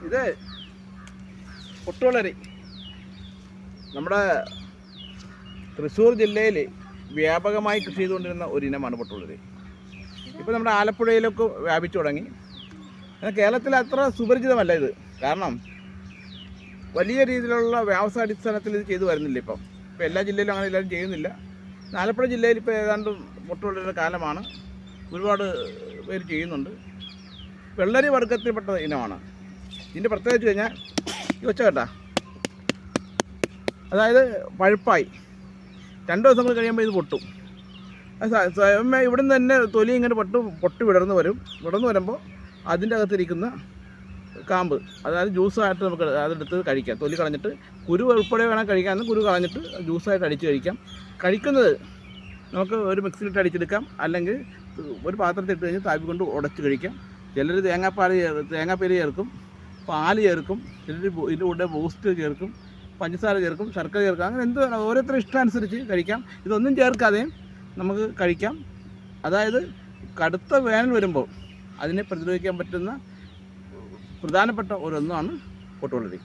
ഇത് പൊട്ടുവളരി നമ്മുടെ തൃശ്ശൂർ ജില്ലയിൽ വ്യാപകമായി കൃഷി ചെയ്തുകൊണ്ടിരുന്ന ഒരിനമാണ് പൊട്ടുവളരി. ഇപ്പോൾ നമ്മുടെ ആലപ്പുഴയിലൊക്കെ വ്യാപിച്ചു തുടങ്ങി. എന്നാൽ കേരളത്തിൽ അത്ര സുപരിചിതമല്ല ഇത്. കാരണം വലിയ രീതിയിലുള്ള വ്യവസായാടിസ്ഥാനത്തിൽ ഇത് ചെയ്തു വരുന്നില്ല. ഇപ്പോൾ എല്ലാ ജില്ലയിലും അങ്ങനെ എല്ലാവരും ചെയ്യുന്നില്ല. ആലപ്പുഴ ജില്ലയിൽ ഇപ്പോൾ ഏതാണ്ട് പൊട്ടുവളരിയുടെ കാലമാണ്. ഒരുപാട് പേര് ചെയ്യുന്നുണ്ട്. വെള്ളരി വർഗ്ഗത്തിൽപ്പെട്ട ഇനമാണ്. ഇതിൻ്റെ പ്രത്യേകിച്ച് കഴിഞ്ഞാൽ ഈ ഒച്ച കേട്ടാ, അതായത് പഴുപ്പായി 2 ദിവസങ്ങൾ കഴിയുമ്പോൾ ഇത് പൊട്ടും. സ്വയമേ ഇവിടുന്ന് തന്നെ തൊലി ഇങ്ങനെ പൊട്ടി വിടർന്ന് വരുമ്പോൾ അതിൻ്റെ അകത്തിരിക്കുന്ന കാമ്പ്, അതായത് ജ്യൂസായിട്ട് നമുക്ക് അതെടുത്ത് കഴിക്കാം. തൊലി കളഞ്ഞിട്ട് കുരു ഉൾപ്പെടെ വേണം കഴിക്കാൻ. കുരു കളഞ്ഞിട്ട് ജ്യൂസായിട്ട് അടിച്ച് കഴിക്കാം. കഴിക്കുന്നത് നമുക്ക് ഒരു മിക്സിയിലിട്ട് അടിച്ചെടുക്കാം, അല്ലെങ്കിൽ ഒരു പാത്രത്തിൽ ഇട്ട് കഴിഞ്ഞ് താപ്പി കൊണ്ട് ഉടച്ച് കഴിക്കാം. ചിലർ തേങ്ങാപ്പേര് ചേർക്കും, പാല് ചേർക്കും, ചിലർ ഇതിൻ്റെ കൂടെ ബൂസ്റ്റ് ചേർക്കും, പഞ്ചസാര ചേർക്കും, ശർക്കര ചേർക്കാം. അങ്ങനെ എന്ത് വേണം, ഓരോരുത്തരുടെ ഇഷ്ടമനുസരിച്ച് കഴിക്കാം. ഇതൊന്നും ചേർക്കാതെയും നമുക്ക് കഴിക്കാം. അതായത് കടുത്ത വേനൽ വരുമ്പോൾ അതിനെ പ്രതിരോധിക്കാൻ പറ്റുന്ന പ്രധാനപ്പെട്ട ഒരൊന്നാണ് പൊട്ടുവളരി.